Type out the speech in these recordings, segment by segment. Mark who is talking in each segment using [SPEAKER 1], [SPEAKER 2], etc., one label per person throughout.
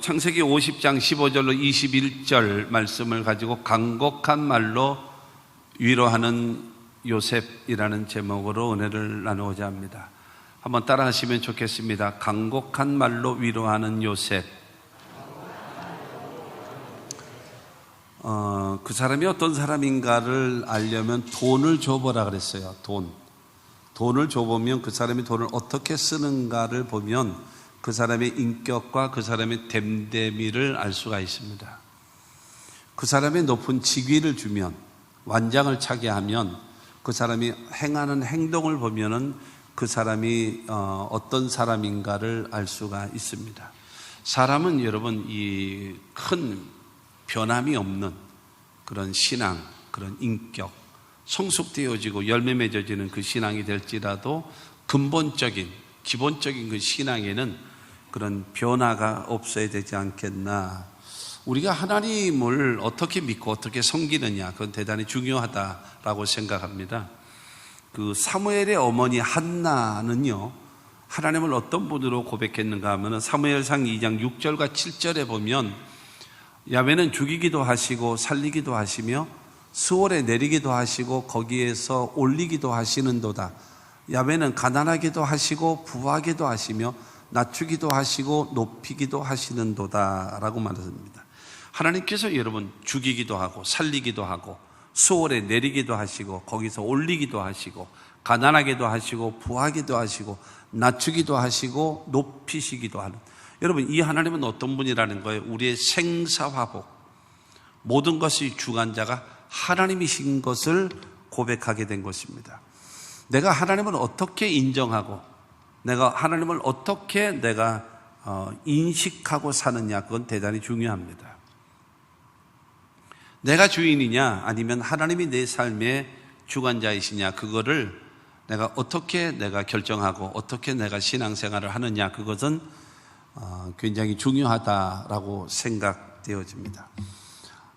[SPEAKER 1] 창세기 50장 15절로 21절 말씀을 가지고 간곡한 말로 위로하는 요셉이라는 제목으로 은혜를 나누고자 합니다. 한번 따라 하시면 좋겠습니다. 간곡한 말로 위로하는 요셉. 그 사람이 어떤 사람인가를 알려면 돈을 줘보라 그랬어요. 돈을 줘보면 그 사람이 돈을 어떻게 쓰는가를 보면 그 사람의 인격과 그 사람의 됨됨이를 알 수가 있습니다. 그 사람의 높은 직위를 주면, 완장을 차게 하면 그 사람이 행하는 행동을 보면은 그 사람이 어떤 사람인가를 알 수가 있습니다. 사람은 여러분 이 큰 변함이 없는 그런 신앙, 그런 인격, 성숙되어지고 열매 맺어지는 그 신앙이 될지라도 근본적인, 기본적인 그 신앙에는 그런 변화가 없어야 되지 않겠나. 우리가 하나님을 어떻게 믿고 어떻게 섬기느냐, 그건 대단히 중요하다라고 생각합니다. 그 사무엘의 어머니 한나는요, 하나님을 어떤 분으로 고백했는가 하면 사무엘상 2장 6절과 7절에 보면 야훼는 죽이기도 하시고 살리기도 하시며 수월에 내리기도 하시고 거기에서 올리기도 하시는도다. 야훼는 가난하기도 하시고 부하기도 하시며 낮추기도 하시고 높이기도 하시는도다 라고 말합니다. 하나님께서 여러분 죽이기도 하고 살리기도 하고 수월에 내리기도 하시고 거기서 올리기도 하시고 가난하기도 하시고 부하기도 하시고 낮추기도 하시고 높이시기도 하는, 여러분 이 하나님은 어떤 분이라는 거예요? 우리의 생사화복, 모든 것의 주관자가 하나님이신 것을 고백하게 된 것입니다. 내가 하나님을 어떻게 인정하고 내가 하나님을 어떻게 인식하고 사느냐, 그건 대단히 중요합니다. 내가 주인이냐 아니면 하나님이 내 삶의 주관자이시냐, 그거를 어떻게 결정하고 어떻게 내가 신앙생활을 하느냐, 그것은 굉장히 중요하다라고 생각되어집니다.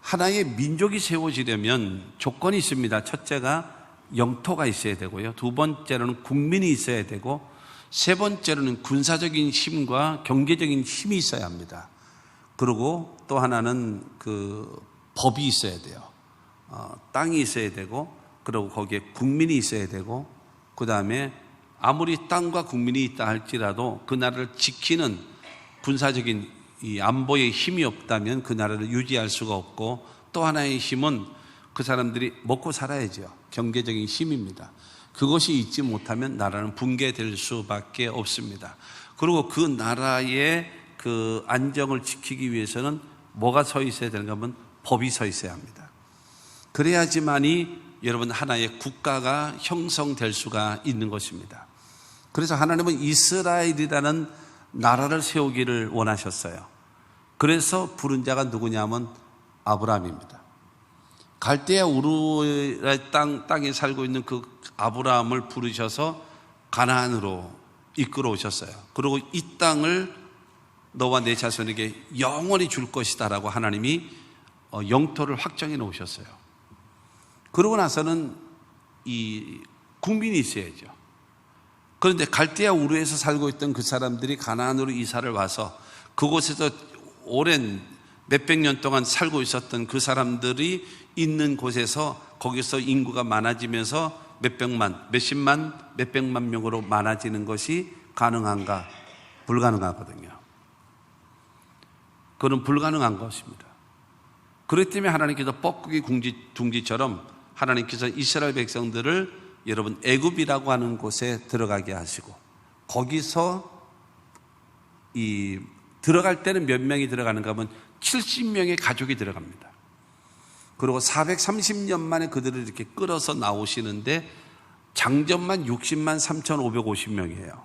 [SPEAKER 1] 하나의 민족이 세워지려면 조건이 있습니다. 첫째가 영토가 있어야 되고요, 두 번째로는 국민이 있어야 되고, 세 번째로는 군사적인 힘과 경제적인 힘이 있어야 합니다. 그리고 또 하나는 그 법이 있어야 돼요. 땅이 있어야 되고, 그리고 거기에 국민이 있어야 되고, 그 다음에 아무리 땅과 국민이 있다 할지라도 그 나라를 지키는 군사적인 이 안보의 힘이 없다면 그 나라를 유지할 수가 없고, 또 하나의 힘은 그 사람들이 먹고 살아야죠. 경제적인 힘입니다. 그것이 있지 못하면 나라는 붕괴될 수밖에 없습니다. 그리고 그 나라의 그 안정을 지키기 위해서는 뭐가 서 있어야 되는가 하면 법이 서 있어야 합니다. 그래야지만이 여러분 하나의 국가가 형성될 수가 있는 것입니다. 그래서 하나님은 이스라엘이라는 나라를 세우기를 원하셨어요. 그래서 부른 자가 누구냐면 아브라함입니다. 갈대아 우르의 땅에 살고 있는 그 아브라함을 부르셔서 가나안으로 이끌어 오셨어요. 그리고 이 땅을 너와 내 자손에게 영원히 줄 것이다 라고 하나님이 영토를 확정해 놓으셨어요. 그러고 나서는 이 국민이 있어야죠. 그런데 갈대아 우르에서 살고 있던 그 사람들이 가나안으로 이사를 와서 그곳에서 오랜 몇백 년 동안 살고 있었던 그 사람들이 있는 곳에서 거기서 인구가 많아지면서 몇십만, 몇백만 명으로 많아지는 것이 가능한가? 불가능하거든요. 그건 불가능한 것입니다. 그렇기 때문에 하나님께서 뻐꾸기 둥지처럼 하나님께서 이스라엘 백성들을 여러분 애굽이라고 하는 곳에 들어가게 하시고, 거기서 들어갈 때는 몇 명이 들어가는가 하면 70명의 가족이 들어갑니다. 그리고 430년 만에 그들을 이렇게 끌어서 나오시는데 장정만 60만 3,550명이에요.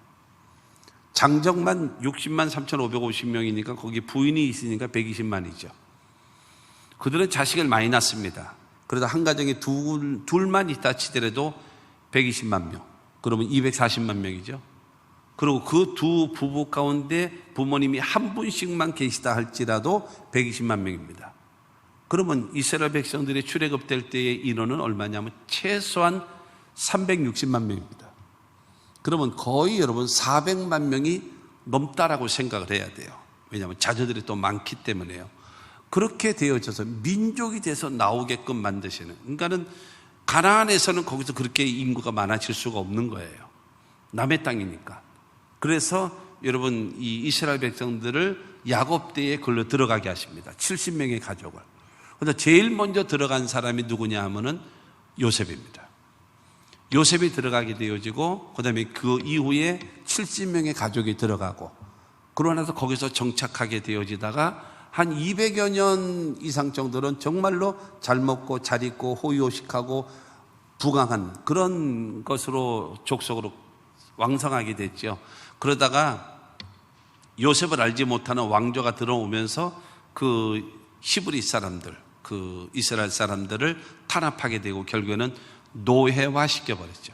[SPEAKER 1] 장정만 60만 3,550명이니까 거기 부인이 있으니까 120만이죠. 그들은 자식을 많이 낳습니다. 그러다 한 가정에 둘만 있다 치더라도 120만 명, 그러면 240만 명이죠. 그리고 그 두 부부 가운데 부모님이 한 분씩만 계시다 할지라도 120만 명입니다. 그러면 이스라엘 백성들이 출애굽될 때의 인원은 얼마냐면 최소한 360만 명입니다. 그러면 거의 여러분 400만 명이 넘다라고 생각을 해야 돼요. 왜냐하면 자녀들이 또 많기 때문에요. 그렇게 되어져서 민족이 돼서 나오게끔 만드시는, 그러니까는 가나안에서는 거기서 그렇게 인구가 많아질 수가 없는 거예요. 남의 땅이니까. 그래서 여러분 이 이스라엘 백성들을 야곱 때에 걸로 들어가게 하십니다. 70명의 가족을. 그래서 제일 먼저 들어간 사람이 누구냐 하면은 요셉입니다. 요셉이 들어가게 되어지고, 그 다음에 그 이후에 70명의 가족이 들어가고, 그러고 나서 거기서 정착하게 되어지다가 한 200여 년 이상 정도는 정말로 잘 먹고 잘 입고 호의호식하고 부강한 그런 것으로 족속으로 왕성하게 됐죠. 그러다가 요셉을 알지 못하는 왕조가 들어오면서 그 히브리 사람들, 그 이스라엘 사람들을 탄압하게 되고 결국에는 노예화 시켜버렸죠.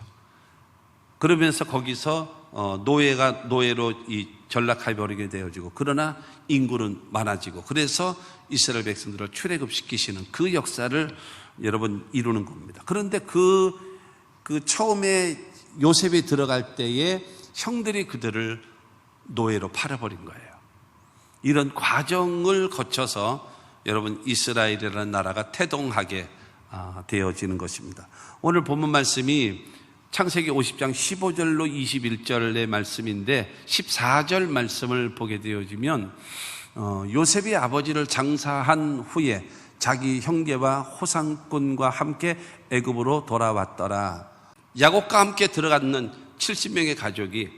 [SPEAKER 1] 그러면서 거기서 노예로 전락해버리게 되어지고, 그러나 인구는 많아지고, 그래서 이스라엘 백성들을 출애굽시키시는 그 역사를 여러분 이루는 겁니다. 그런데 그 처음에 요셉이 들어갈 때에 형들이 그들을 노예로 팔아버린 거예요. 이런 과정을 거쳐서 여러분 이스라엘이라는 나라가 태동하게 되어지는 것입니다. 오늘 본문 말씀이 창세기 50장 15절로 21절의 말씀인데, 14절 말씀을 보게 되어지면 요셉이 아버지를 장사한 후에 자기 형제와 호상꾼과 함께 애굽으로 돌아왔더라. 야곱과 함께 들어갔는 70명의 가족이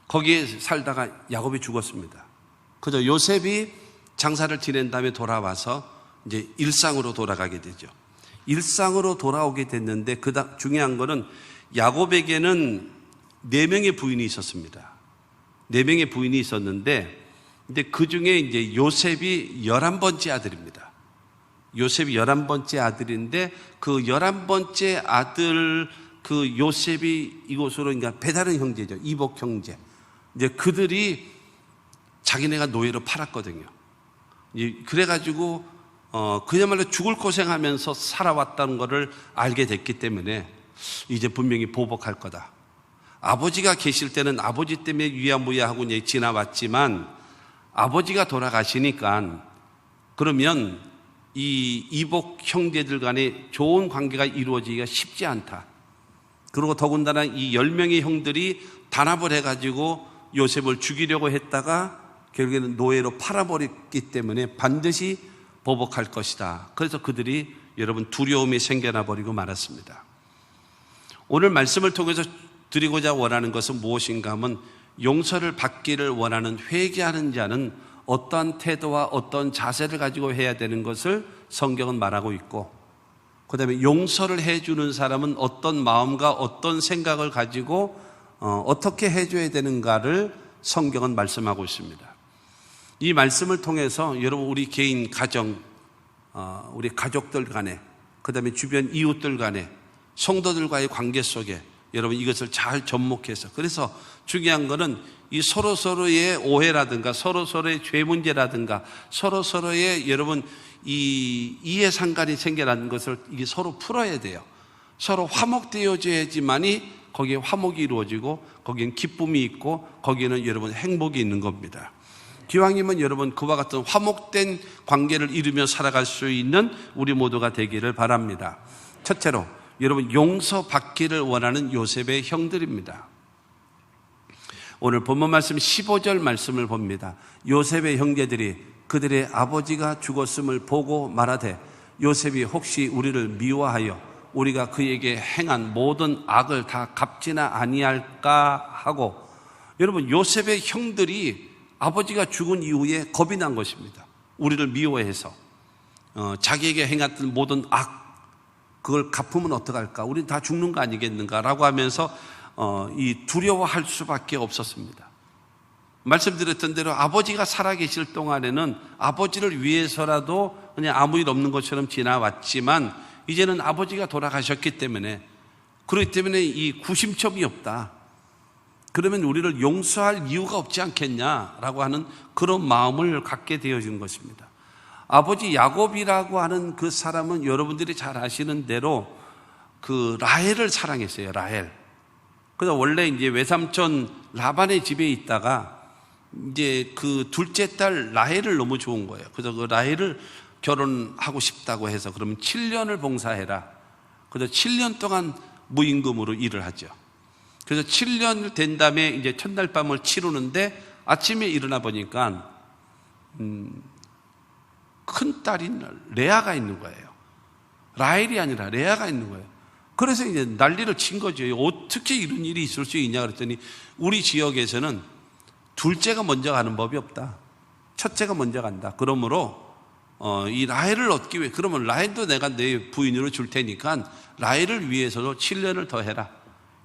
[SPEAKER 1] 거기에 살다가 야곱이 죽었습니다. 그저 요셉이 장사를 지낸 다음에 돌아와서 이제 일상으로 돌아가게 되죠. 일상으로 돌아오게 됐는데, 중요한 거는 야곱에게는 4명의 부인이 있었습니다. 4명의 부인이 있었는데, 근데 그 중에 이제 요셉이 11번째 아들입니다. 요셉이 11번째 아들인데, 그 11번째 아들, 그 요셉이 이곳으로, 그러니까 배다른 형제죠. 이복 형제. 이제 그들이 자기네가 노예로 팔았거든요. 그래가지고 그야말로 죽을 고생하면서 살아왔다는 것을 알게 됐기 때문에 이제 분명히 보복할 거다. 아버지가 계실 때는 아버지 때문에 유야무야하고 이제 지나왔지만, 아버지가 돌아가시니까 그러면 이 이복 형제들 간에 좋은 관계가 이루어지기가 쉽지 않다. 그리고 더군다나 이 10명의 형들이 단합을 해가지고 요셉을 죽이려고 했다가 결국에는 노예로 팔아버렸기 때문에 반드시 보복할 것이다. 그래서 그들이 여러분 두려움이 생겨나 버리고 말았습니다. 오늘 말씀을 통해서 드리고자 원하는 것은 무엇인가 하면, 용서를 받기를 원하는 회개하는 자는 어떠한 태도와 어떤 자세를 가지고 해야 되는 것을 성경은 말하고 있고, 그 다음에 용서를 해주는 사람은 어떤 마음과 어떤 생각을 가지고 어떻게 해줘야 되는가를 성경은 말씀하고 있습니다. 이 말씀을 통해서 여러분 우리 개인 가정, 우리 가족들 간에, 그 다음에 주변 이웃들 간에, 성도들과의 관계 속에 여러분 이것을 잘 접목해서, 그래서 중요한 거는 이 서로서로의 오해라든가 서로서로의 죄 문제라든가 서로서로의 여러분 이 이해상관이 생겨나는 것을 이게 서로 풀어야 돼요. 서로 화목되어져야지만이 거기에 화목이 이루어지고 거기엔 기쁨이 있고 거기에는 여러분 행복이 있는 겁니다. 기왕이면 여러분 그와 같은 화목된 관계를 이루며 살아갈 수 있는 우리 모두가 되기를 바랍니다. 첫째로 여러분 용서받기를 원하는 요셉의 형들입니다. 오늘 본문 말씀 15절 말씀을 봅니다. 요셉의 형제들이 그들의 아버지가 죽었음을 보고 말하되, 요셉이 혹시 우리를 미워하여 우리가 그에게 행한 모든 악을 다 갚지나 아니할까 하고, 여러분 요셉의 형들이 아버지가 죽은 이후에 겁이 난 것입니다. 우리를 미워해서 자기에게 행했던 모든 악, 그걸 갚으면 어떡할까? 우린 다 죽는 거 아니겠는가? 라고 하면서 이 두려워할 수밖에 없었습니다. 말씀드렸던 대로 아버지가 살아계실 동안에는 아버지를 위해서라도 그냥 아무 일 없는 것처럼 지나왔지만, 이제는 아버지가 돌아가셨기 때문에, 그렇기 때문에 이 구심점이 없다. 그러면 우리를 용서할 이유가 없지 않겠냐라고 하는 그런 마음을 갖게 되어진 것입니다. 아버지 야곱이라고 하는 그 사람은 여러분들이 잘 아시는 대로 그 라헬을 사랑했어요. 라헬. 그래서 원래 이제 외삼촌 라반의 집에 있다가 이제 그 둘째 딸 라헬을 너무 좋은 거예요. 그래서 그 라헬을 결혼하고 싶다고 해서 그러면 7년을 봉사해라. 그래서 7년 동안 무임금으로 일을 하죠. 그래서 7년 된 다음에 이제 첫날 밤을 치르는데 아침에 일어나 보니까 큰 딸인 레아가 있는 거예요. 라헬이 아니라 레아가 있는 거예요. 그래서 이제 난리를 친 거죠. 어떻게 이런 일이 있을 수 있냐 그랬더니 우리 지역에서는 둘째가 먼저 가는 법이 없다. 첫째가 먼저 간다. 그러므로 이 라헬을 얻기 위해, 그러면 라헬도 내가 내 부인으로 줄 테니까 라헬을 위해서도 7년을 더 해라.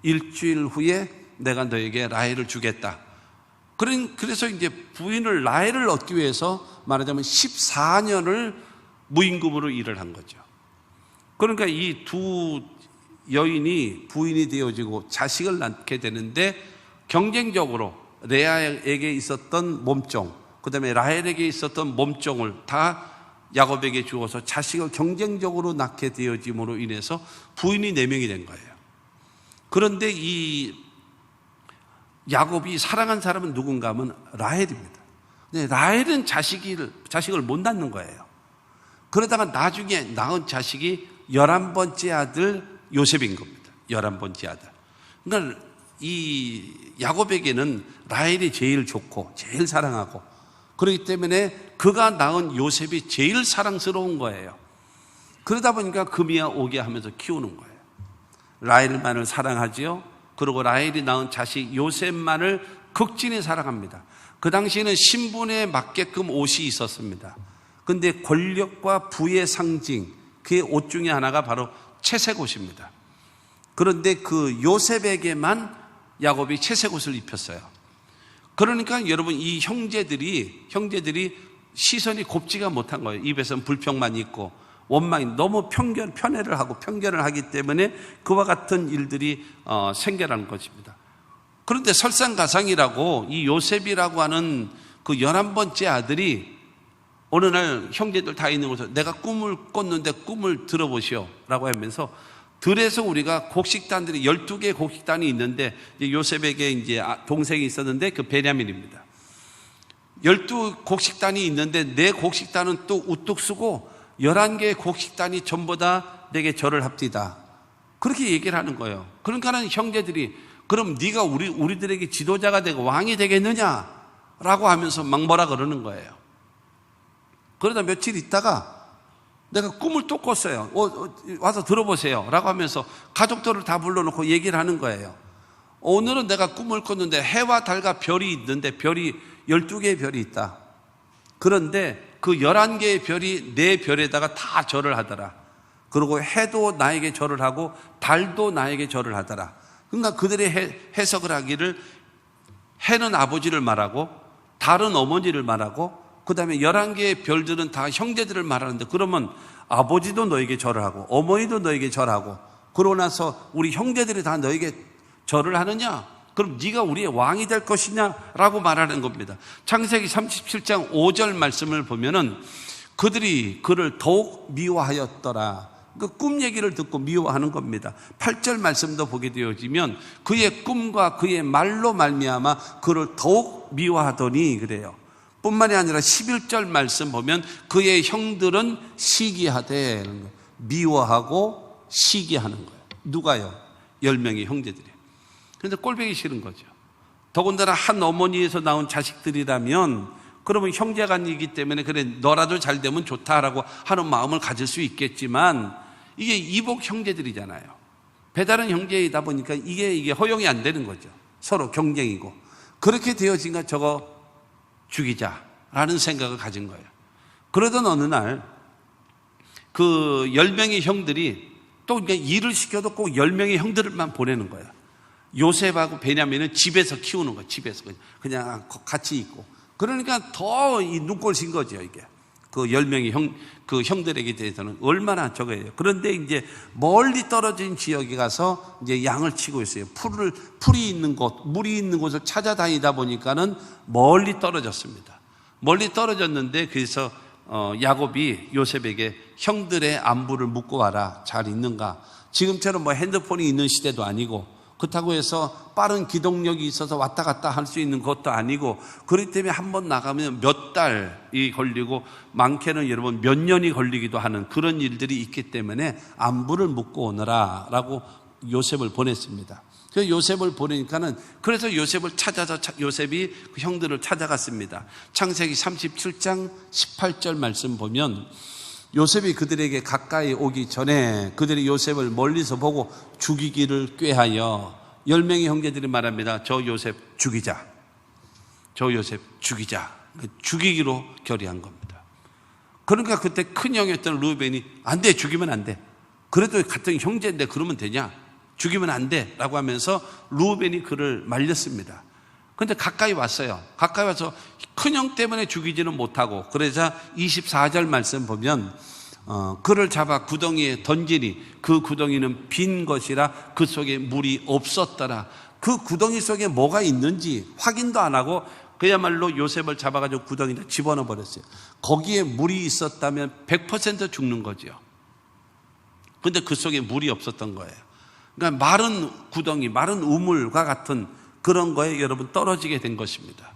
[SPEAKER 1] 일주일 후에 내가 너에게 라헬을 주겠다. 그래서 이제 부인을 라헬을 얻기 위해서 말하자면 14년을 무임금으로 일을 한 거죠. 그러니까 이 두 여인이 부인이 되어지고 자식을 낳게 되는데 경쟁적으로 레아에게 있었던 몸종, 그 다음에 라헬에게 있었던 몸종을 다 야곱에게 주어서 자식을 경쟁적으로 낳게 되어짐으로 인해서 부인이 4명이 된 거예요. 그런데 이 야곱이 사랑한 사람은 누군가 하면 라헬입니다. 근데 라헬은 자식을 못 낳는 거예요. 그러다가 나중에 낳은 자식이 11번째 아들 요셉인 겁니다. 11번째 아들. 그러니까 이 야곱에게는 라헬이 제일 좋고 제일 사랑하고, 그렇기 때문에 그가 낳은 요셉이 제일 사랑스러운 거예요. 그러다 보니까 금이야 오게 하면서 키우는 거예요. 라헬만을 사랑하지요. 그리고 라헬이 낳은 자식 요셉만을 극진히 사랑합니다. 그 당시에는 신분에 맞게끔 옷이 있었습니다. 그런데 권력과 부의 상징, 그의 옷 중에 하나가 바로 채색 옷입니다. 그런데 그 요셉에게만 야곱이 채색 옷을 입혔어요. 그러니까 여러분, 이 형제들이 시선이 곱지가 못한 거예요. 입에서는 불평만 있고 원망이, 너무 편애를 하고 편견을 하기 때문에 그와 같은 일들이 생겨나는 것입니다. 그런데 설상가상이라고 이 요셉이라고 하는 그 11번째 아들이 어느 날 형제들 다 있는 곳에서 내가 꿈을 꿨는데 꿈을 들어보시오 라고 하면서, 들에서 우리가 곡식단들이 12개의 곡식단이 있는데 요셉에게 이제 동생이 있었는데 그 베냐민입니다. 12곡식단이 있는데 내 곡식단은 또 우뚝 쓰고 11개의 곡식단이 전부 다 내게 절을 합디다. 그렇게 얘기를 하는 거예요. 그러니까는 형제들이 그럼 네가 우리들에게 지도자가 되고 왕이 되겠느냐 라고 하면서 막 뭐라 그러는 거예요. 그러다 며칠 있다가 내가 꿈을 또 꿨어요. 와서 들어보세요 라고 하면서 가족들을 다 불러놓고 얘기를 하는 거예요. 오늘은 내가 꿈을 꿨는데 해와 달과 별이 있는데 별이 12개의 별이 있다. 그런데 그 11개의 별이 내 별에다가 다 절을 하더라. 그리고 해도 나에게 절을 하고 달도 나에게 절을 하더라. 그러니까 그들이 해석을 하기를 해는 아버지를 말하고 달은 어머니를 말하고 그 다음에 11개의 별들은 다 형제들을 말하는데, 그러면 아버지도 너에게 절을 하고 어머니도 너에게 절하고 그러고 나서 우리 형제들이 다 너에게 절을 하느냐? 그럼 네가 우리의 왕이 될 것이냐? 라고 말하는 겁니다. 창세기 37장 5절 말씀을 보면은 그들이 그를 더욱 미워하였더라. 그 꿈 얘기를 듣고 미워하는 겁니다. 8절 말씀도 보게 되어지면 그의 꿈과 그의 말로 말미암아 그를 더욱 미워하더니 그래요. 뿐만이 아니라 11절 말씀 보면 그의 형들은 시기하되, 미워하고 시기하는 거예요. 누가요? 10명의 형제들이. 그런데 꼴보기 싫은 거죠. 더군다나 한 어머니에서 나온 자식들이라면 그러면 형제간이기 때문에 그래 너라도 잘 되면 좋다라고 하는 마음을 가질 수 있겠지만, 이게 이복 형제들이잖아요. 배다른 형제이다 보니까 이게 허용이 안 되는 거죠. 서로 경쟁이고. 그렇게 되어진가 저거 죽이자라는 생각을 가진 거예요. 그러던 어느 날 그 10명의 형들이 또 일을 시켜도 꼭 10명의 형들만 보내는 거예요. 요셉하고 베냐민은 집에서 키우는 거예요. 집에서 그냥 같이 있고. 그러니까 더 이 눈꼴 신 거죠, 이게. 그 10명의 형들에게 대해서는 얼마나 저거예요. 그런데 이제 멀리 떨어진 지역에 가서 이제 양을 치고 있어요. 풀이 있는 곳, 물이 있는 곳을 찾아다니다 보니까는 멀리 떨어졌습니다. 멀리 떨어졌는데 그래서 야곱이 요셉에게 형들의 안부를 묻고 와라. 잘 있는가? 지금처럼 뭐 핸드폰이 있는 시대도 아니고 그렇다고 해서 빠른 기동력이 있어서 왔다 갔다 할 수 있는 것도 아니고, 그렇기 때문에 한번 나가면 몇 달이 걸리고 많게는 여러분 몇 년이 걸리기도 하는 그런 일들이 있기 때문에 안부를 묻고 오너라 라고 요셉을 보냈습니다. 그래서 요셉을 보내니까는, 그래서 요셉을 찾아서 요셉이 그 형들을 찾아갔습니다. 창세기 37장 18절 말씀 보면, 요셉이 그들에게 가까이 오기 전에 그들이 요셉을 멀리서 보고 죽이기를 꾀하여 10명의 형제들이 말합니다. 저 요셉 죽이자. 저 요셉 죽이자. 죽이기로 결의한 겁니다. 그러니까 그때 큰 형이었던 루벤이 안 돼, 죽이면 안 돼. 그래도 같은 형제인데 그러면 되냐? 죽이면 안 돼 라고 하면서 루벤이 그를 말렸습니다. 그런데 가까이 왔어요. 가까이 와서 큰형 때문에 죽이지는 못하고, 그러자 24절 말씀 보면 그를 잡아 구덩이에 던지니 그 구덩이는 빈 것이라 그 속에 물이 없었더라. 그 구덩이 속에 뭐가 있는지 확인도 안 하고 그야말로 요셉을 잡아가지고 구덩이에 집어넣어 버렸어요. 거기에 물이 있었다면 100% 죽는 거죠. 그런데 그 속에 물이 없었던 거예요. 그러니까 마른 구덩이, 마른 우물과 같은 그런 거에 여러분 떨어지게 된 것입니다.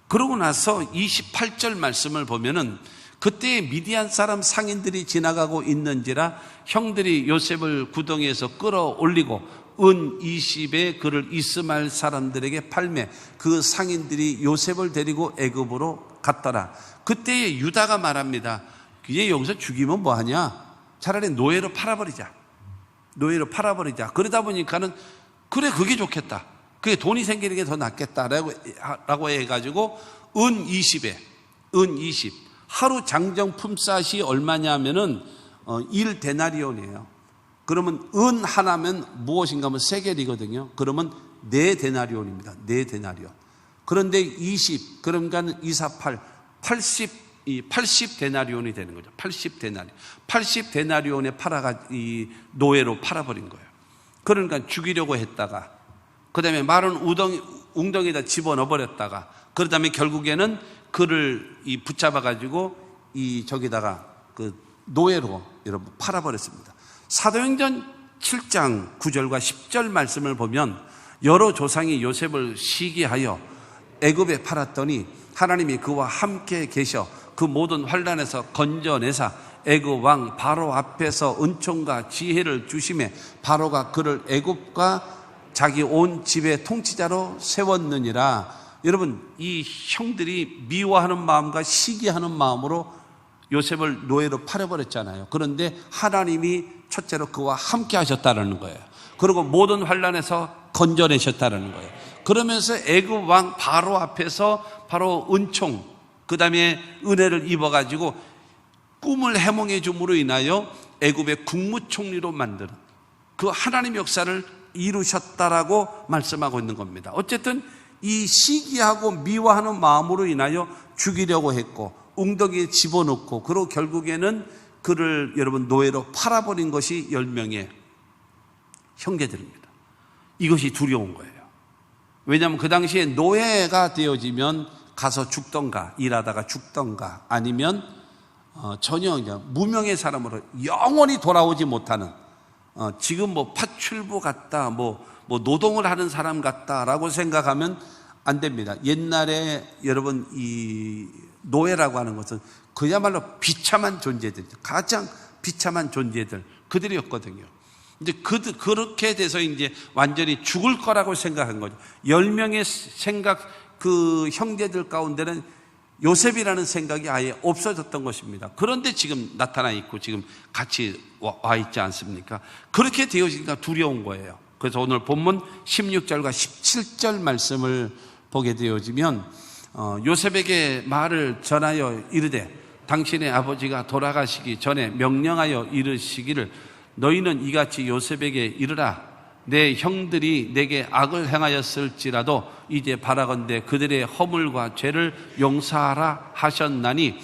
[SPEAKER 1] 그러고 나서 28절 말씀을 보면은, 그때 미디안 사람 상인들이 지나가고 있는지라 형들이 요셉을 구덩이에서 끌어올리고 은 20에 그를 이스마엘 사람들에게 팔매 그 상인들이 요셉을 데리고 애굽으로 갔더라. 그때 유다가 말합니다. 얘 여기서 죽이면 뭐하냐? 차라리 노예로 팔아버리자. 노예로 팔아버리자. 그러다 보니까는 그래, 그게 좋겠다. 그게 돈이 생기는 게 더 낫겠다라고 해가지고 은 20에 은 20 하루 장정 품삯이 얼마냐면은 1데나리온이에요. 그러면 은 하나면 무엇인가 하면 세겔이거든요. 그러면 4데나리온입니다. 4데나리온. 그런데 20 그러니까 248 80데나리온이 되는 거죠. 80데나리온에 이 노예로 팔아버린 거예요. 그러니까 죽이려고 했다가, 그 다음에 마른 웅덩이에다 집어넣어 버렸다가, 그 다음에 결국에는 그를 붙잡아가지고 저기다가 그 노예로 여러분 팔아버렸습니다. 사도행전 7장 9절과 10절 말씀을 보면, 여러 조상이 요셉을 시기하여 애굽에 팔았더니 하나님이 그와 함께 계셔 그 모든 환난에서 건져내사 애굽 왕 바로 앞에서 은총과 지혜를 주심에 바로가 그를 애굽과 자기 온 집의 통치자로 세웠느니라. 여러분, 이 형들이 미워하는 마음과 시기하는 마음으로 요셉을 노예로 팔아버렸잖아요. 그런데 하나님이 첫째로 그와 함께 하셨다는 거예요. 그리고 모든 환난에서 건져내셨다는 거예요. 그러면서 애굽 왕 바로 앞에서 바로 은총, 그 다음에 은혜를 입어가지고 꿈을 해몽해 줌으로 인하여 애굽의 국무총리로 만드는 그 하나님의 역사를 이루셨다라고 말씀하고 있는 겁니다. 어쨌든 이 시기하고 미워하는 마음으로 인하여 죽이려고 했고 웅덩이에 집어넣고, 그리고 결국에는 그를 여러분 노예로 팔아버린 것이 10명의 형제들입니다. 이것이 두려운 거예요. 왜냐하면 그 당시에 노예가 되어지면 가서 죽던가, 일하다가 죽던가, 아니면 전혀 무명의 사람으로 영원히 돌아오지 못하는, 지금 뭐 파출부 같다, 뭐 노동을 하는 사람 같다라고 생각하면 안 됩니다. 옛날에 여러분 이 노예라고 하는 것은 그야말로 비참한 존재들, 가장 비참한 존재들, 그들이었거든요. 이제 그렇게 돼서 이제 완전히 죽을 거라고 생각한 거죠. 10명의 그 형제들 가운데는 요셉이라는 생각이 아예 없어졌던 것입니다. 그런데 지금 나타나 있고 지금 같이 와 있지 않습니까? 그렇게 되어지니까 두려운 거예요. 그래서 오늘 본문 16절과 17절 말씀을 보게 되어지면, 요셉에게 말을 전하여 이르되 당신의 아버지가 돌아가시기 전에 명령하여 이르시기를 너희는 이같이 요셉에게 이르라. 내 형들이 내게 악을 행하였을지라도 이제 바라건대 그들의 허물과 죄를 용서하라 하셨나니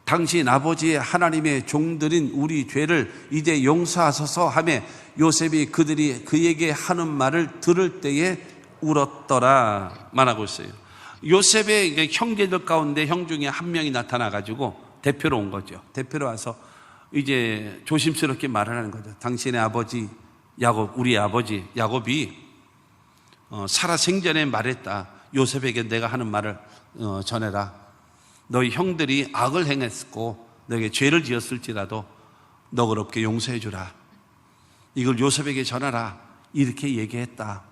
[SPEAKER 1] 당신 아버지의 하나님의 종들인 우리 죄를 이제 용서하소서 하며 요셉이 그들이 그에게 하는 말을 들을 때에 울었더라 말하고 있어요. 요셉의 형제들 가운데 형 중에 한 명이 나타나가지고 대표로 온 거죠. 대표로 와서 이제 조심스럽게 말을 하는 거죠. 당신의 아버지 야곱, 우리 아버지 야곱이 살아 생전에 말했다. 요셉에게 내가 하는 말을 전해라. 너희 형들이 악을 행했고 너에게 죄를 지었을지라도 너그럽게 용서해 주라. 이걸 요셉에게 전하라. 이렇게 얘기했다.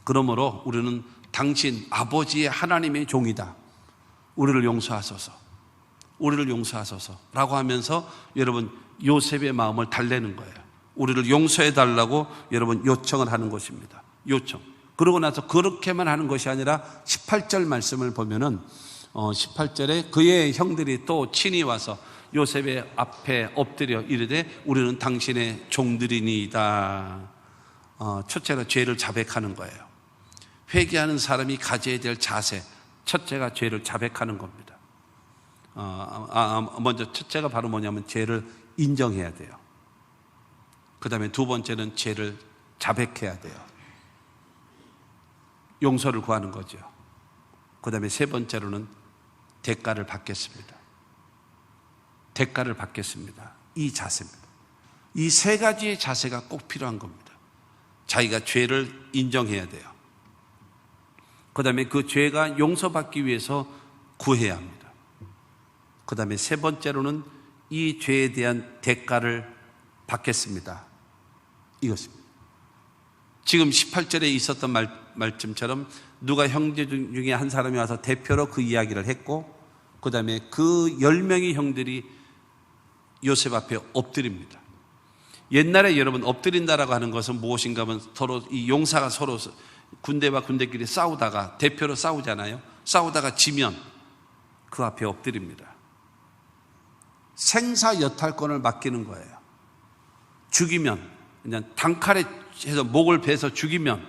[SPEAKER 1] 그러므로 우리는 당신 아버지의 하나님의 종이다. 우리를 용서하소서. 우리를 용서하소서 라고 하면서 여러분 요셉의 마음을 달래는 거예요. 우리를 용서해 달라고 여러분 요청을 하는 것입니다. 요청. 그러고 나서 그렇게만 하는 것이 아니라 18절 말씀을 보면은 18절에 그의 형들이 또 친히 와서 요셉의 앞에 엎드려 이르되 우리는 당신의 종들이니이다. 첫째로 죄를 자백하는 거예요. 회개하는 사람이 가져야 될 자세, 첫째가 죄를 자백하는 겁니다. 먼저 첫째가 바로 뭐냐면 죄를 인정해야 돼요. 그 다음에 두 번째는 죄를 자백해야 돼요. 용서를 구하는 거죠. 그 다음에 세 번째로는 대가를 받겠습니다. 대가를 받겠습니다. 이 자세입니다. 이 세 가지의 자세가 꼭 필요한 겁니다. 자기가 죄를 인정해야 돼요. 그 다음에 그 죄가 용서받기 위해서 구해야 합니다. 그 다음에 세 번째로는 이 죄에 대한 대가를 받겠습니다. 이것입니다. 지금 18절에 있었던 말씀처럼 누가 형제 중에 한 사람이 와서 대표로 그 이야기를 했고 그 다음에 그 10명의 형들이 요셉 앞에 엎드립니다. 옛날에 여러분 엎드린다라고 하는 것은 무엇인가 하면 서로 이 용사가 서로 군대와 군대끼리 싸우다가 대표로 싸우잖아요. 싸우다가 지면 그 앞에 엎드립니다. 생사여탈권을 맡기는 거예요. 죽이면 그냥 단칼에 해서 목을 베서 죽이면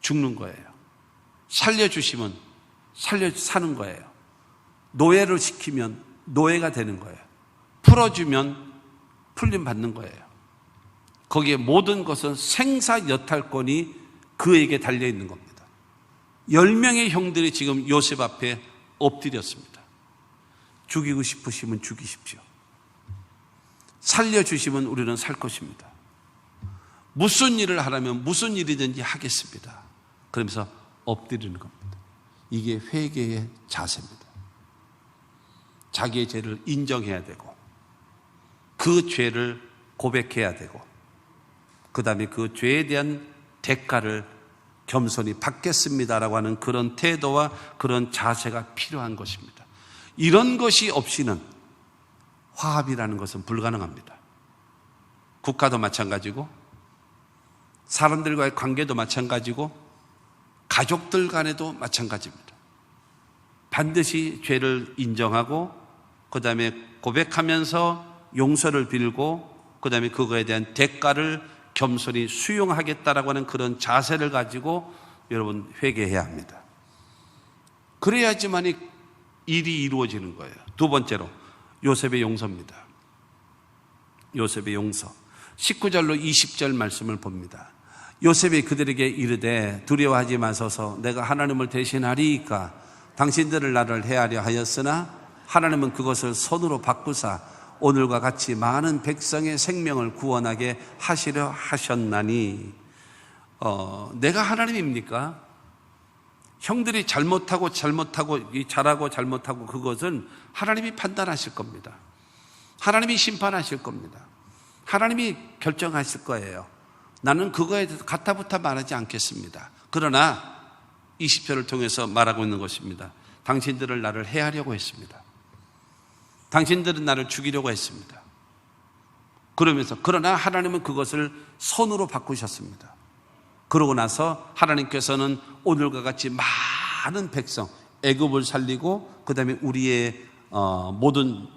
[SPEAKER 1] 죽는 거예요. 살려주시면 사는 거예요. 노예를 시키면 노예가 되는 거예요. 풀어주면 풀림 받는 거예요. 거기에 모든 것은 생사여탈권이 그에게 달려있는 겁니다. 10명의 형들이 지금 요셉 앞에 엎드렸습니다. 죽이고 싶으시면 죽이십시오. 살려주시면 우리는 살 것입니다. 무슨 일을 하라면 무슨 일이든지 하겠습니다. 그러면서 엎드리는 겁니다. 이게 회개의 자세입니다. 자기의 죄를 인정해야 되고 그 죄를 고백해야 되고 그 다음에 그 죄에 대한 대가를 겸손히 받겠습니다라고 하는 그런 태도와 그런 자세가 필요한 것입니다. 이런 것이 없이는 화합이라는 것은 불가능합니다. 국가도 마찬가지고 사람들과의 관계도 마찬가지고 가족들 간에도 마찬가지입니다. 반드시 죄를 인정하고 그 다음에 고백하면서 용서를 빌고 그 다음에 그거에 대한 대가를 겸손히 수용하겠다라고 하는 그런 자세를 가지고 여러분 회개해야 합니다. 그래야지만이 일이 이루어지는 거예요. 두 번째로 요셉의 용서입니다. 요셉의 용서. 19절로 20절 말씀을 봅니다. 요셉이 그들에게 이르되 두려워하지 마소서 내가 하나님을 대신하리이까 당신들을 나를 해하려 하였으나 하나님은 그것을 손으로 바꾸사 오늘과 같이 많은 백성의 생명을 구원하게 하시려 하셨나니 내가 하나님입니까? 형들이 잘하고 잘못하고 그것은 하나님이 판단하실 겁니다. 하나님이 심판하실 겁니다. 하나님이 결정하실 거예요. 나는 그거에 대해서 가타부타 말하지 않겠습니다. 그러나 20절을 통해서 말하고 있는 것입니다. 당신들을 나를 해하려고 했습니다. 당신들은 나를 죽이려고 했습니다. 그러면서 그러나 하나님은 그것을 손으로 바꾸셨습니다. 그러고 나서 하나님께서는 오늘과 같이 많은 백성 애굽을 살리고 그 다음에 우리의 모든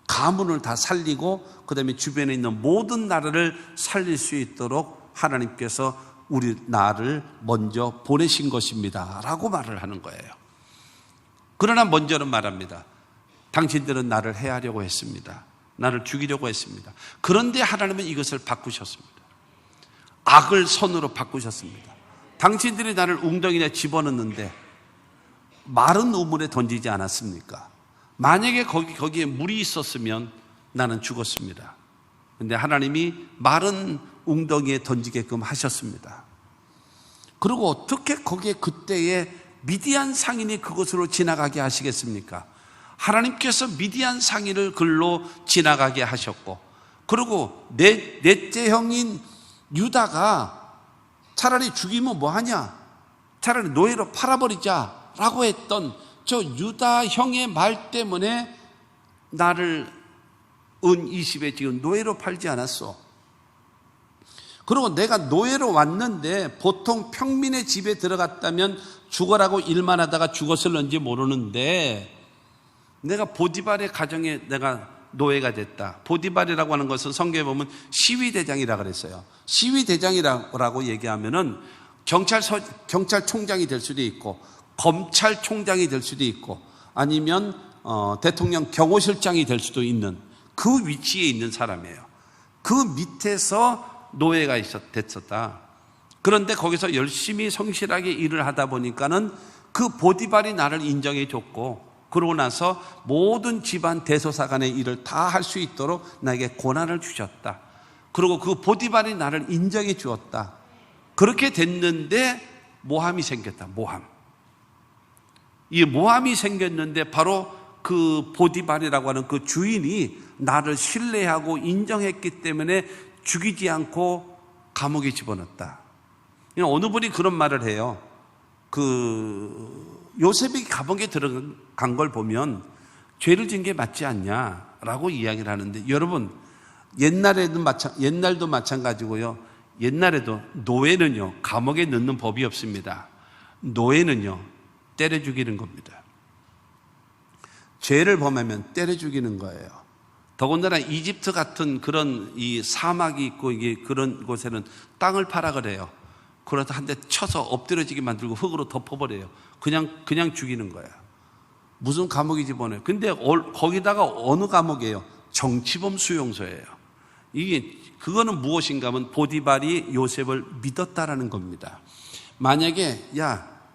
[SPEAKER 1] 가문을 다 살리고 그 다음에 주변에 있는 모든 나라를 살릴 수 있도록 하나님께서 우리 나를 먼저 보내신 것입니다 라고 말을 하는 거예요. 그러나 먼저는 말합니다. 당신들은 나를 해하려고 했습니다. 나를 죽이려고 했습니다. 그런데 하나님은 이것을 바꾸셨습니다. 악을 선으로 바꾸셨습니다. 당신들이 나를 웅덩이에 집어넣는데 마른 우물에 던지지 않았습니까? 만약에 거기에 물이 있었으면 나는 죽었습니다. 그런데 하나님이 마른 웅덩이에 던지게끔 하셨습니다. 그리고 어떻게 거기에 그때에 미디안 상인이 그곳으로 지나가게 하시겠습니까? 하나님께서 미디안 상인을 글로 지나가게 하셨고, 그리고 넷째 형인 유다가 차라리 죽이면 뭐하냐, 차라리 노예로 팔아버리자 라고 했던 저 유다 형의 말 때문에 나를 은 20에 지금 노예로 팔지 않았어. 그리고 내가 노예로 왔는데 보통 평민의 집에 들어갔다면 죽어라고 일만 하다가 죽었을런지 모르는데, 내가 보디발의 가정에 내가 노예가 됐다. 보디발이라고 하는 것은 성경에 보면 시위대장이라고 그랬어요. 시위대장이라고 얘기하면은 경찰총장이 될 수도 있고, 검찰총장이 될 수도 있고, 아니면 대통령 경호실장이 될 수도 있는 그 위치에 있는 사람이에요. 그 밑에서 노예가 됐었다. 그런데 거기서 열심히 성실하게 일을 하다 보니까는 그 보디발이 나를 인정해 줬고, 그러고 나서 모든 집안 대소사간의 일을 다 할 수 있도록 나에게 권한을 주셨다. 그리고 그 보디발이 나를 인정해 주었다. 그렇게 됐는데 모함이 생겼다. 이 모함이 생겼는데 바로 그 보디발이라고 하는 그 주인이 나를 신뢰하고 인정했기 때문에 죽이지 않고 감옥에 집어넣었다. 어느 분이 그런 말을 해요. 요셉이 감옥에 들어간 걸 보면 죄를 진 게 맞지 않냐라고 이야기를 하는데, 여러분, 옛날도 마찬가지고요. 옛날에도 노예는요, 감옥에 넣는 법이 없습니다. 노예는요, 때려 죽이는 겁니다. 죄를 범하면 때려 죽이는 거예요. 더군다나 이집트 같은 그런 이 사막이 있고 이게 그런 곳에는 땅을 팔아 그래요. 그러다 한 대 쳐서 엎드려지게 만들고 흙으로 덮어버려요. 그냥 죽이는 거야. 무슨 감옥에 집어넣어요. 근데 거기다가 어느 감옥이에요? 정치범 수용소예요. 그거는 무엇인가 하면 보디발이 요셉을 믿었다라는 겁니다. 만약에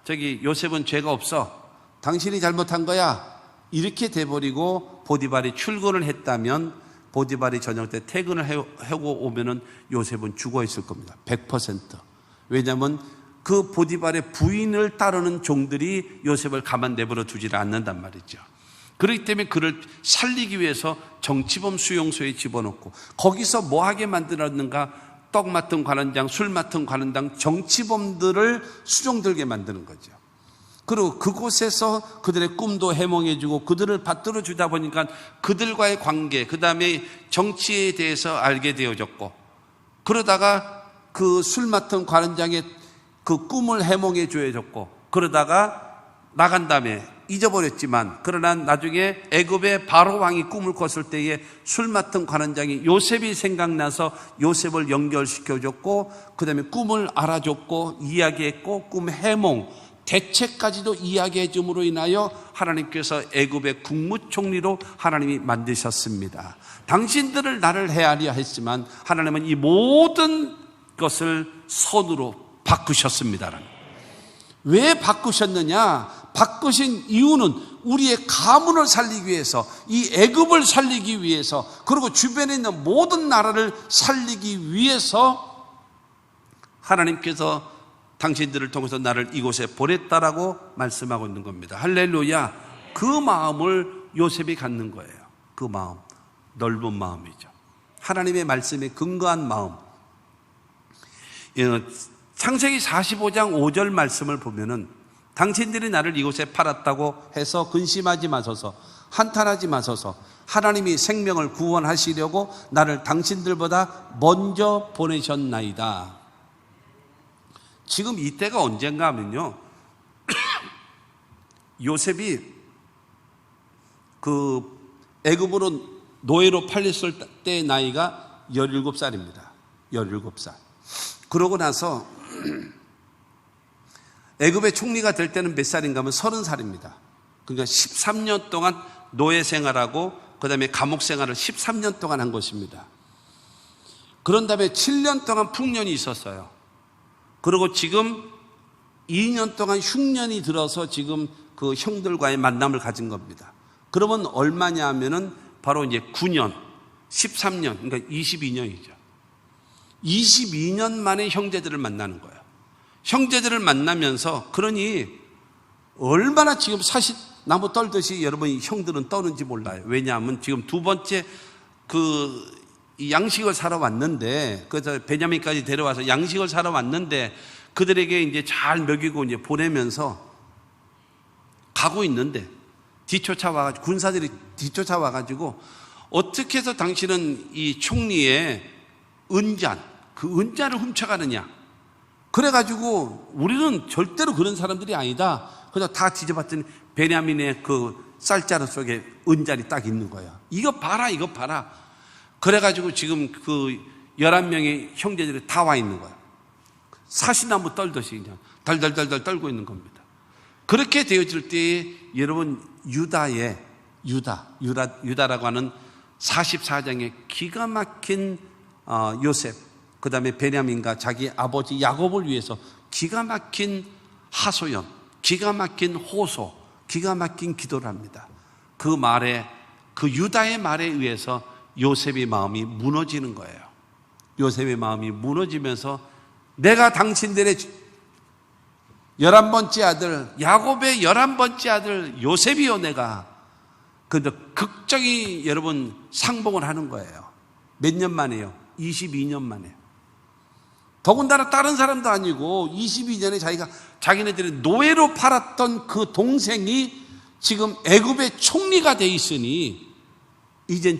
[SPEAKER 1] 저기 요셉은 죄가 없어, 당신이 잘못한 거야, 이렇게 돼버리고 보디발이 출근을 했다면, 보디발이 저녁 때 퇴근을 하고 오면은 요셉은 죽어 있을 겁니다. 100%. 왜냐하면 그 보디발의 부인을 따르는 종들이 요셉을 가만 내버려 두지를 않는단 말이죠. 그렇기 때문에 그를 살리기 위해서 정치범 수용소에 집어넣고, 거기서 뭐하게 만들었는가? 떡 맡은 관원장, 술 맡은 관원장, 정치범들을 수종들게 만드는 거죠. 그리고 그곳에서 그들의 꿈도 해몽해주고 그들을 받들어 주다 보니까 그들과의 관계, 그 다음에 정치에 대해서 알게 되어졌고, 그러다가 그 술 맡은 관원장의 그 꿈을 해몽해 줘야졌고, 그러다가 나간 다음에 잊어버렸지만, 그러나 나중에 애굽의 바로 왕이 꿈을 꿨을 때에 술 맡은 관원장이 요셉이 생각나서 요셉을 연결시켜줬고, 그 다음에 꿈을 알아줬고 이야기했고, 꿈 해몽 대책까지도 이야기해 줌으로 인하여 하나님께서 애굽의 국무총리로 하나님이 만드셨습니다. 당신들을 나를 헤아려 했지만 하나님은 이 모든 것을 선으로 바꾸셨습니다. 왜 바꾸셨느냐? 바꾸신 이유는 우리의 가문을 살리기 위해서, 이 애굽을 살리기 위해서, 그리고 주변에 있는 모든 나라를 살리기 위해서 하나님께서 당신들을 통해서 나를 이곳에 보냈다라고 말씀하고 있는 겁니다. 할렐루야. 그 마음을 요셉이 갖는 거예요. 그 마음, 넓은 마음이죠. 하나님의 말씀에 근거한 마음. 창세기 45장 5절 말씀을 보면은, 당신들이 나를 이곳에 팔았다고 해서 근심하지 마소서, 한탄하지 마소서. 하나님이 생명을 구원하시려고 나를 당신들보다 먼저 보내셨나이다. 지금 이때가 언젠가 하면요, 요셉이 그 애굽으로 노예로 팔렸을 때의 나이가 17살입니다. 17살. 그러고 나서 애굽의 총리가 될 때는 몇 살인가 하면 30살입니다. 그러니까 13년 동안 노예 생활하고 그 다음에 감옥 생활을 13년 동안 한 것입니다. 그런 다음에 7년 동안 풍년이 있었어요. 그리고 지금 2년 동안 흉년이 들어서 지금 그 형들과의 만남을 가진 겁니다. 그러면 얼마냐 하면은 바로 이제 9년, 13년, 그러니까 22년이죠. 22년 만에 형제들을 만나는 거예요. 형제들을 만나면서, 그러니 얼마나 지금 사시나무 떨듯이 여러분 형들은 떠는지 몰라요. 왜냐하면 지금 두 번째 이 양식을 사러 왔는데, 그래서 베냐민까지 데려와서 양식을 사러 왔는데, 그들에게 이제 잘 먹이고 이제 보내면서 가고 있는데, 뒤쫓아와가지고, 군사들이 뒤쫓아와가지고, 어떻게 해서 당신은 이 총리의 은잔, 그 은잔을 훔쳐가느냐. 그래가지고 우리는 절대로 그런 사람들이 아니다. 그래서 다 뒤져봤더니 베냐민의 그 쌀자루 속에 은잔이 딱 있는 거예요. 이거 봐라, 이거 봐라. 그래가지고 지금 그 11명의 형제들이 다 와 있는 거예요. 사시나무 떨듯이 그냥 달달달달 떨고 있는 겁니다. 그렇게 되어질 때에 여러분 유다라고 하는 44장의 기가 막힌 요셉, 그 다음에 베냐민과 자기 아버지 야곱을 위해서 기가 막힌 하소연, 기가 막힌 호소, 기가 막힌 기도를 합니다. 그 유다의 말에 의해서 요셉의 마음이 무너지는 거예요. 요셉의 마음이 무너지면서 내가 당신들의 11번째 아들, 야곱의 11번째 아들 요셉이요 내가. 근데 극적인 여러분 상봉을 하는 거예요. 몇 년 만에요? 22년 만에. 더군다나 다른 사람도 아니고 22년에 자기네들이 노예로 팔았던 그 동생이 지금 애굽의 총리가 돼 있으니 이젠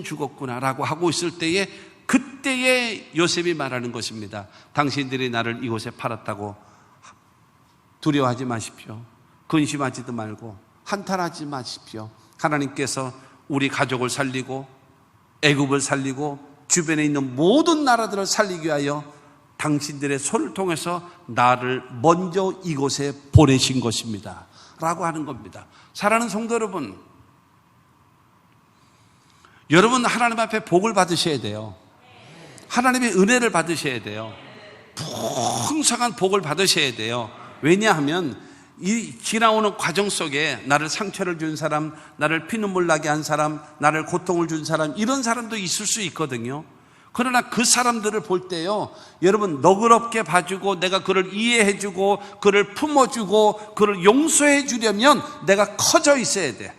[SPEAKER 1] 죽었구나라고 하고 있을 때에, 그때에 요셉이 말하는 것입니다. 당신들이 나를 이곳에 팔았다고 두려워하지 마십시오. 근심하지도 말고 한탄하지 마십시오. 하나님께서 우리 가족을 살리고 애굽을 살리고 주변에 있는 모든 나라들을 살리기 위하여 당신들의 손을 통해서 나를 먼저 이곳에 보내신 것입니다 라고 하는 겁니다. 사랑하는 성도 여러분, 여러분 하나님 앞에 복을 받으셔야 돼요. 하나님의 은혜를 받으셔야 돼요. 풍성한 복을 받으셔야 돼요. 왜냐하면 이 지나오는 과정 속에 나를 상처를 준 사람, 나를 피눈물 나게 한 사람, 나를 고통을 준 사람, 이런 사람도 있을 수 있거든요. 그러나 그 사람들을 볼 때요, 여러분 너그럽게 봐주고 내가 그를 이해해주고 그를 품어주고 그를 용서해 주려면 내가 커져 있어야 돼.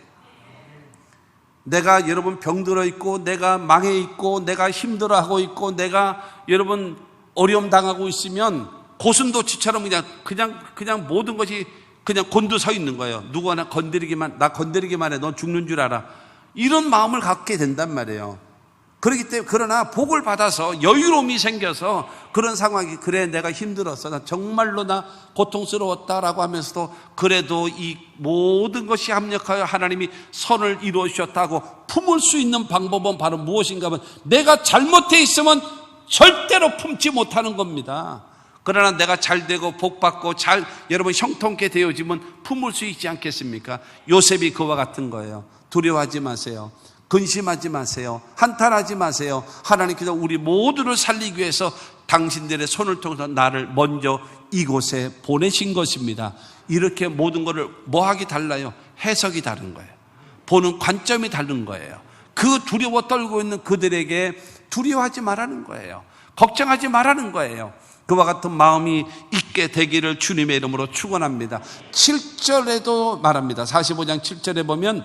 [SPEAKER 1] 내가 여러분 병들어 있고 내가 망해 있고 내가 힘들어하고 있고 내가 여러분 어려움 당하고 있으면 고슴도치처럼 그냥 모든 것이 그냥 곤두서 있는 거예요. 누구 나 건드리기만 해. 넌 죽는 줄 알아. 이런 마음을 갖게 된단 말이에요. 그렇기 때문에, 그러나 복을 받아서 여유로움이 생겨서 그런 상황이, 그래 내가 힘들었어, 나 정말로 나 고통스러웠다라고 하면서도 그래도 이 모든 것이 합력하여 하나님이 선을 이루어 주셨다고 품을 수 있는 방법은 바로 무엇인가 하면, 내가 잘못해 있으면 절대로 품지 못하는 겁니다. 그러나 내가 잘 되고 복 받고 여러분 형통케 되어지면 품을 수 있지 않겠습니까? 요셉이 그와 같은 거예요. 두려워하지 마세요. 근심하지 마세요. 한탄하지 마세요. 하나님께서 우리 모두를 살리기 위해서 당신들의 손을 통해서 나를 먼저 이곳에 보내신 것입니다. 이렇게 모든 것을 뭐하기 달라요? 해석이 다른 거예요. 보는 관점이 다른 거예요. 그 두려워 떨고 있는 그들에게 두려워하지 말라는 거예요. 걱정하지 말라는 거예요. 그와 같은 마음이 있게 되기를 주님의 이름으로 축원합니다. 7절에도 말합니다. 45장 7절에 보면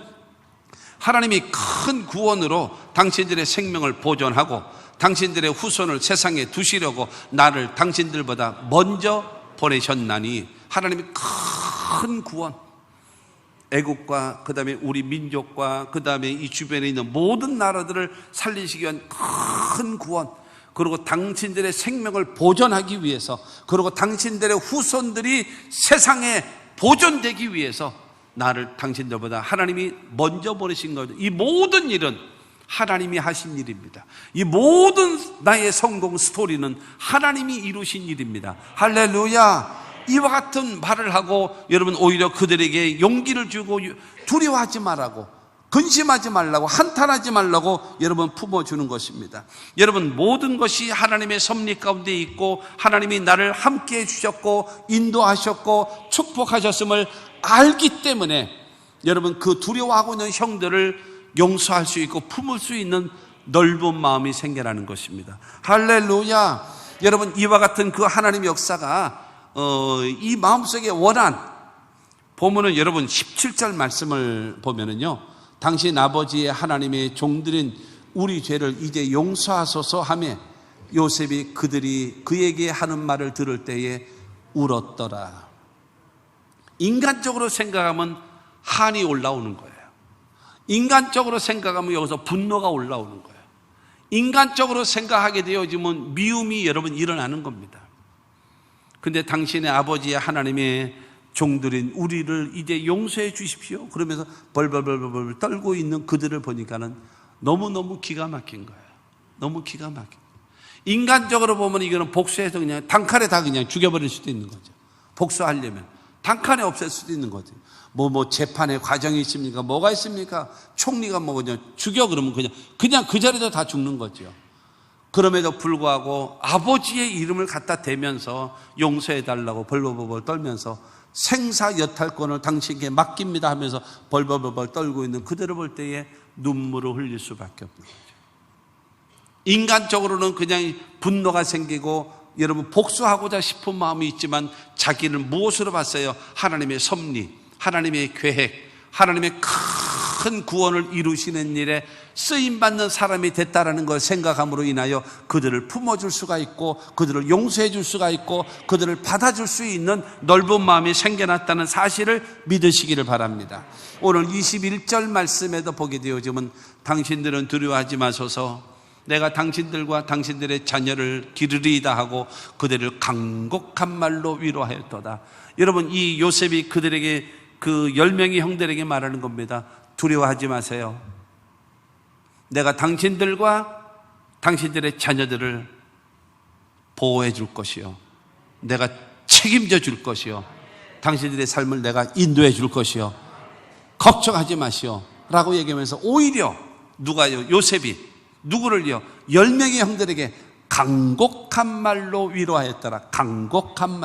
[SPEAKER 1] 하나님이 큰 구원으로 당신들의 생명을 보존하고 당신들의 후손을 세상에 두시려고 나를 당신들보다 먼저 보내셨나니, 하나님이 큰 구원, 애국과 그 다음에 우리 민족과 그 다음에 이 주변에 있는 모든 나라들을 살리시기 위한 큰 구원, 그리고 당신들의 생명을 보존하기 위해서, 그리고 당신들의 후손들이 세상에 보존되기 위해서 나를 당신들보다 하나님이 먼저 보내신 거죠. 이 모든 일은 하나님이 하신 일입니다. 이 모든 나의 성공 스토리는 하나님이 이루신 일입니다. 할렐루야. 이와 같은 말을 하고 여러분 오히려 그들에게 용기를 주고 두려워하지 말라고, 근심하지 말라고, 한탄하지 말라고 여러분 품어주는 것입니다. 여러분 모든 것이 하나님의 섭리 가운데 있고 하나님이 나를 함께 해주셨고 인도하셨고 축복하셨음을 알기 때문에 여러분 그 두려워하고 있는 형들을 용서할 수 있고 품을 수 있는 넓은 마음이 생겨나는 것입니다. 할렐루야. 여러분, 이와 같은 그 하나님의 역사가 이 마음속에 원한, 보면은 여러분 17절 말씀을 보면은요, 당신 아버지의 하나님의 종들인 우리 죄를 이제 용서하소서 하며 요셉이 그들이 그에게 하는 말을 들을 때에 울었더라. 인간적으로 생각하면 한이 올라오는 거예요. 인간적으로 생각하면 여기서 분노가 올라오는 거예요. 인간적으로 생각하게 되어지면 미움이 여러분 일어나는 겁니다. 근데 당신의 아버지의 하나님의 종들인 우리를 이제 용서해 주십시오. 그러면서 벌벌벌벌 떨고 있는 그들을 보니까는 너무너무 기가 막힌 거예요. 너무 기가 막힌 거예요. 인간적으로 보면 이거는 복수해서 그냥 단칼에 다 그냥 죽여버릴 수도 있는 거죠. 복수하려면 단칼에 없앨 수도 있는 거죠. 뭐 재판에 과정이 있습니까? 뭐가 있습니까? 총리가 뭐 그냥 죽여 그러면 그냥 그 자리에서 다 죽는 거죠. 그럼에도 불구하고 아버지의 이름을 갖다 대면서 용서해달라고 벌벌벌 떨면서 생사여탈권을 당신에게 맡깁니다 하면서 벌벌벌 떨고 있는 그대로 볼 때에 눈물을 흘릴 수밖에 없는 거죠. 인간적으로는 그냥 분노가 생기고 여러분 복수하고자 싶은 마음이 있지만 자기를 무엇으로 봤어요? 하나님의 섭리, 하나님의 계획, 하나님의 큰 구원을 이루시는 일에 쓰임받는 사람이 됐다라는 걸 생각함으로 인하여 그들을 품어줄 수가 있고 그들을 용서해 줄 수가 있고 그들을 받아줄 수 있는 넓은 마음이 생겨났다는 사실을 믿으시기를 바랍니다. 오늘 21절 말씀에도 보게 되어지면 당신들은 두려워하지 마소서 내가 당신들과 당신들의 자녀를 기르리이다 하고 그들을 간곡한 말로 위로하였도다. 여러분, 이 요셉이 그들에게 그 10명의 형들에게 말하는 겁니다. 두려워하지 마세요. 내가 당신들과 당신들의 자녀들을 보호해 줄 것이요, 내가 책임져 줄 것이요, 당신들의 삶을 내가 인도해 줄 것이요, 걱정하지 마시오 라고 얘기하면서 오히려 누가요? 요셉이 누구를요? 10명의 형들에게 간곡한 말로 위로하였더라. 간곡한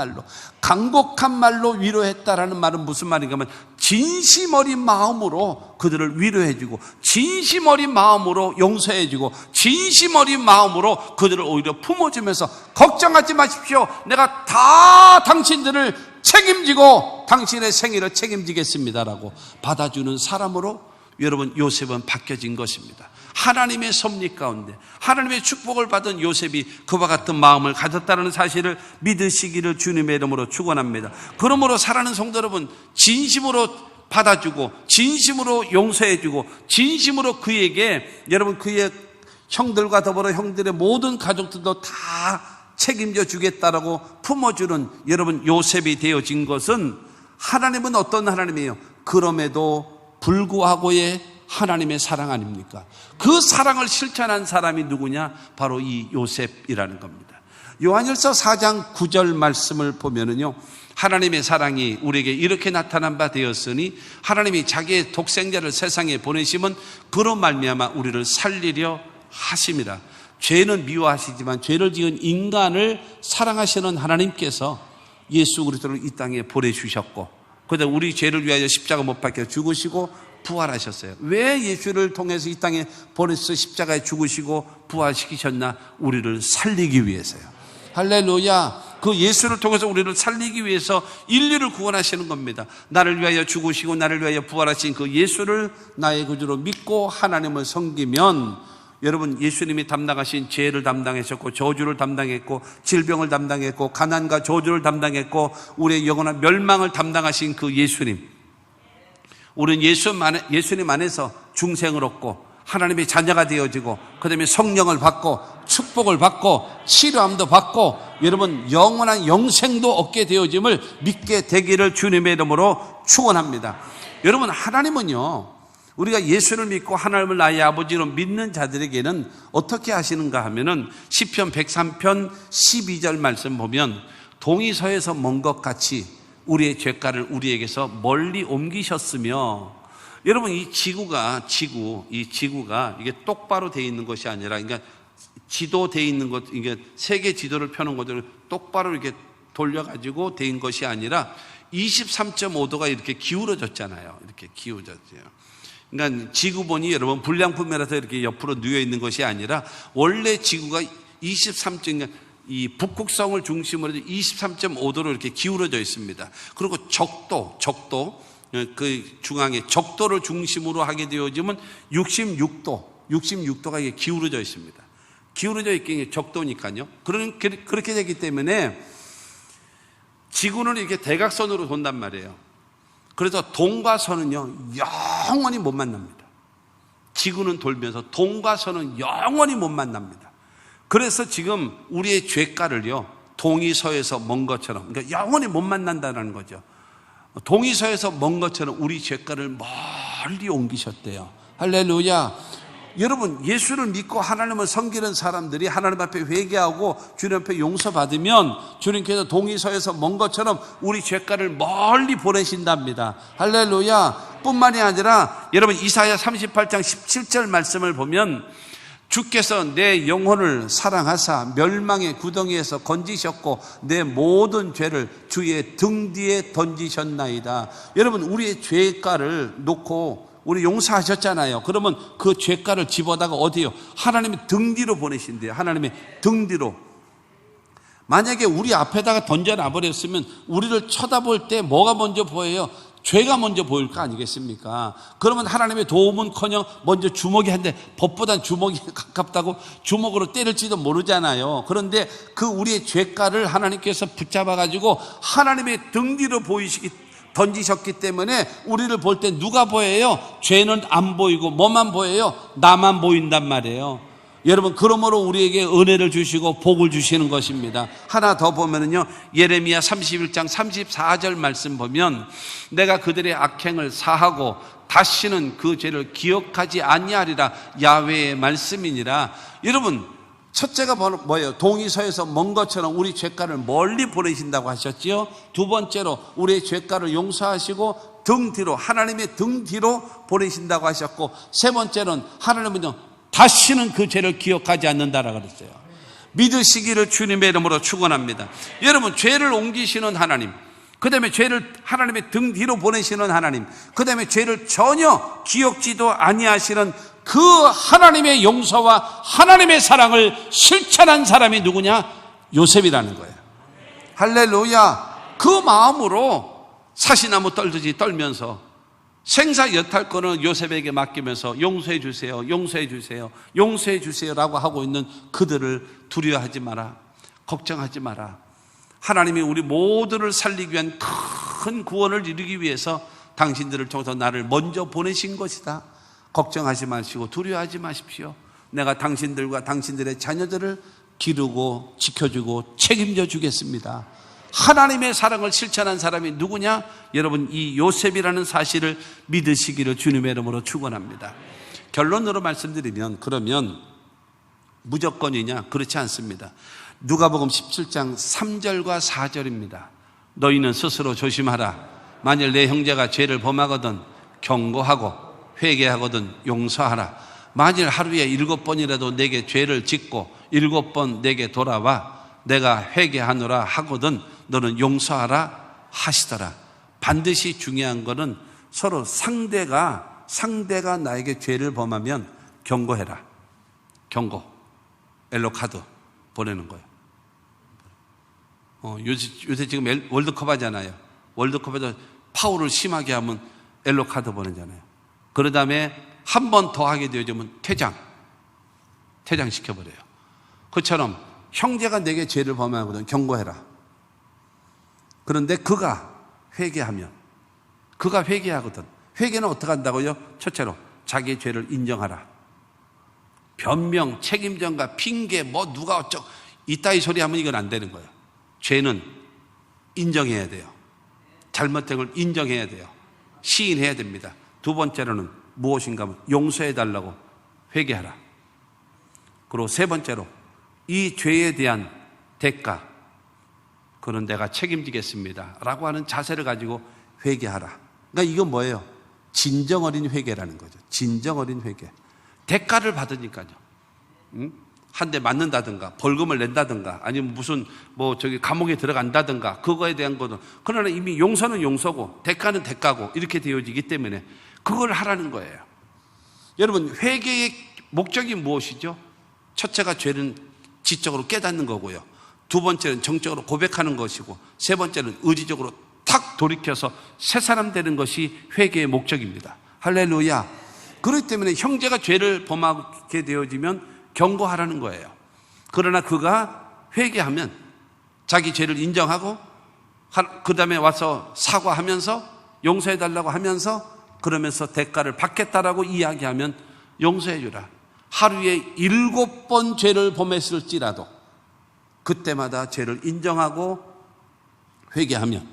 [SPEAKER 1] 말로 위로했다라는 말은 무슨 말인가 하면 진심 어린 마음으로 그들을 위로해주고 진심 어린 마음으로 용서해주고 진심 어린 마음으로 그들을 오히려 품어주면서 걱정하지 마십시오. 내가 다 당신들을 책임지고 당신의 생일을 책임지겠습니다라고 받아주는 사람으로 여러분 요셉은 바뀌어진 것입니다. 하나님의 섭리 가운데 하나님의 축복을 받은 요셉이 그와 같은 마음을 가졌다는 사실을 믿으시기를 주님의 이름으로 축원합니다. 그러므로 사랑하는 성도 여러분, 진심으로 받아주고 진심으로 용서해주고 진심으로 그에게 여러분 그의 형들과 더불어 형들의 모든 가족들도 다 책임져 주겠다라고 품어주는 여러분 요셉이 되어진 것은 하나님은 어떤 하나님이에요? 그럼에도 불구하고의 하나님의 사랑 아닙니까? 그 사랑을 실천한 사람이 누구냐? 바로 이 요셉이라는 겁니다. 요한일서 4장 9절 말씀을 보면은요, 하나님의 사랑이 우리에게 이렇게 나타난 바 되었으니 하나님이 자기의 독생자를 세상에 보내심은 그로 말미암아 우리를 살리려 하심이라. 죄는 미워하시지만 죄를 지은 인간을 사랑하시는 하나님께서 예수 그리스도를 이 땅에 보내주셨고 그다음 우리 죄를 위하여 십자가 못 박혀 죽으시고 부활하셨어요. 왜 예수를 통해서 이 땅에 보내서 십자가에 죽으시고 부활시키셨나? 우리를 살리기 위해서요. 할렐루야. 그 예수를 통해서 우리를 살리기 위해서 인류를 구원하시는 겁니다. 나를 위하여 죽으시고 나를 위하여 부활하신 그 예수를 나의 구주로 믿고 하나님을 섬기면 여러분 예수님이 담당하신 죄를 담당하셨고 저주를 담당했고 질병을 담당했고 가난과 저주를 담당했고 우리의 영원한 멸망을 담당하신 그 예수님, 우리는 예수님 안에서 중생을 얻고 하나님의 자녀가 되어지고 그 다음에 성령을 받고 축복을 받고 치료함도 받고 여러분 영원한 영생도 얻게 되어짐을 믿게 되기를 주님의 이름으로 축원합니다. 여러분 하나님은요, 우리가 예수를 믿고 하나님을 나의 아버지로 믿는 자들에게는 어떻게 하시는가 하면은 시편 103편 12절 말씀 보면 동이 서에서 먼 것 같이 우리의 죄가를 우리에게서 멀리 옮기셨으며, 여러분 이 지구가 이게 똑바로 돼 있는 것이 아니라, 그러니까 지도 돼 있는 것, 이게 세계 지도를 펴는 것을 똑바로 이렇게 돌려가지고 된 것이 아니라 23.5도가 이렇게 기울어졌잖아요. 이렇게 기울어졌어요. 그러니까 지구본이 여러분 불량품이라서 이렇게 옆으로 누워 있는 것이 아니라 원래 지구가 23점, 이 북극성을 중심으로 23.5도로 이렇게 기울어져 있습니다. 그리고 적도 그 중앙에 적도를 중심으로 하게 되어지면 66도가 이게 기울어져 있습니다. 기울어져 있긴 적도니까요. 그렇게 되기 때문에 지구는 이렇게 대각선으로 돈단 말이에요. 그래서 동과 서는요, 영원히 못 만납니다. 지구는 돌면서 동과 서는 영원히 못 만납니다. 그래서 지금 우리의 죄가를요, 동이 서에서 먼 것처럼, 그러니까 영원히 못 만난다는 거죠. 동이 서에서 먼 것처럼 우리 죄가를 멀리 옮기셨대요. 할렐루야. 여러분, 예수를 믿고 하나님을 섬기는 사람들이 하나님 앞에 회개하고 주님 앞에 용서받으면 주님께서 동이 서에서 먼 것처럼 우리 죄가를 멀리 보내신답니다. 할렐루야. 뿐만이 아니라 여러분, 이사야 38장 17절 말씀을 보면 주께서 내 영혼을 사랑하사 멸망의 구덩이에서 건지셨고 내 모든 죄를 주의 등 뒤에 던지셨나이다. 여러분, 우리의 죄가를 놓고 우리 용서하셨잖아요. 그러면 그 죄가를 집어다가 어디요? 하나님의 등 뒤로 보내신대요. 하나님의 등 뒤로. 만약에 우리 앞에다가 던져놔버렸으면 우리를 쳐다볼 때 뭐가 먼저 보여요? 죄가 먼저 보일 거 아니겠습니까? 그러면 하나님의 도움은커녕 먼저 주먹이 한데 법보단 주먹이 가깝다고 주먹으로 때릴지도 모르잖아요. 그런데 그 우리의 죄가를 하나님께서 붙잡아가지고 하나님의 등 뒤로 던지셨기 때문에 우리를 볼 때 누가 보여요? 죄는 안 보이고 뭐만 보여요? 나만 보인단 말이에요. 여러분, 그러므로 우리에게 은혜를 주시고 복을 주시는 것입니다. 하나 더 보면은요, 예레미야 31장 34절 말씀 보면 내가 그들의 악행을 사하고 다시는 그 죄를 기억하지 아니하리라 야훼의 말씀이니라. 여러분, 첫째가 뭐예요? 동이 서에서 먼 것처럼 우리 죄가를 멀리 보내신다고 하셨지요. 두 번째로 우리의 죄가를 용서하시고 등 뒤로, 하나님의 등 뒤로 보내신다고 하셨고, 세 번째는 하나님은요, 다시는 그 죄를 기억하지 않는다라고 그랬어요. 믿으시기를 주님의 이름으로 축원합니다. 여러분, 죄를 옮기시는 하나님, 그 다음에 죄를 하나님의 등 뒤로 보내시는 하나님, 그 다음에 죄를 전혀 기억지도 아니하시는 그 하나님의 용서와 하나님의 사랑을 실천한 사람이 누구냐? 요셉이라는 거예요. 할렐루야. 그 마음으로 사시나무 떨듯이 떨면서 생사 여탈권을 요셉에게 맡기면서 용서해 주세요, 용서해 주세요, 용서해 주세요라고 하고 있는 그들을 두려워하지 마라, 걱정하지 마라. 하나님이 우리 모두를 살리기 위한 큰 구원을 이루기 위해서 당신들을 통해서 나를 먼저 보내신 것이다. 걱정하지 마시고 두려워하지 마십시오. 내가 당신들과 당신들의 자녀들을 기르고 지켜주고 책임져 주겠습니다. 하나님의 사랑을 실천한 사람이 누구냐? 여러분, 이 요셉이라는 사실을 믿으시기를 주님의 이름으로 축원합니다. 결론으로 말씀드리면, 그러면 무조건이냐? 그렇지 않습니다. 누가복음 17장 3절과 4절입니다. 너희는 스스로 조심하라. 만일 내 형제가 죄를 범하거든 경고하고 회개하거든 용서하라. 만일 하루에 7번이라도 내게 죄를 짓고 7번 내게 돌아와 내가 회개하노라 하거든 너는 용서하라 하시더라. 반드시 중요한 거는 서로 상대가 나에게 죄를 범하면 경고해라. 경고. 엘로카드 보내는 거예요. 요새 지금 월드컵 하잖아요. 월드컵에서 파울을 심하게 하면 엘로카드 보내잖아요. 그 다음에 한 번 더 하게 되어지면 퇴장시켜버려요. 그처럼 형제가 내게 죄를 범하거든 경고해라. 그런데 그가 회개하거든. 회개는 어떻게 한다고요? 첫째로 자기의 죄를 인정하라. 변명, 책임전가, 핑계, 누가 어쩌고 이따위 소리 하면 이건 안 되는 거예요. 죄는 인정해야 돼요. 잘못된 걸 인정해야 돼요. 시인해야 됩니다. 두 번째로는 무엇인가 하면 용서해달라고 회개하라. 그리고 세 번째로 이 죄에 대한 대가, 그는 내가 책임지겠습니다 라고 하는 자세를 가지고 회개하라. 그러니까 이건 뭐예요? 진정어린 회개라는 거죠. 진정어린 회개. 대가를 받으니까요. 한 대 맞는다든가 벌금을 낸다든가 아니면 무슨 감옥에 들어간다든가 그거에 대한 거는, 그러나 이미 용서는 용서고 대가는 대가고 이렇게 되어지기 때문에 그걸 하라는 거예요. 여러분, 회개의 목적이 무엇이죠? 첫째가 죄는 지적으로 깨닫는 거고요. 두 번째는 정적으로 고백하는 것이고, 세 번째는 의지적으로 탁 돌이켜서 새 사람 되는 것이 회개의 목적입니다. 할렐루야. 그렇기 때문에 형제가 죄를 범하게 되어지면 경고하라는 거예요. 그러나 그가 회개하면 자기 죄를 인정하고 그 다음에 와서 사과하면서 용서해달라고 하면서 그러면서 대가를 받겠다라고 이야기하면 용서해 주라. 하루에 7번 죄를 범했을지라도 그때마다 죄를 인정하고 회개하면,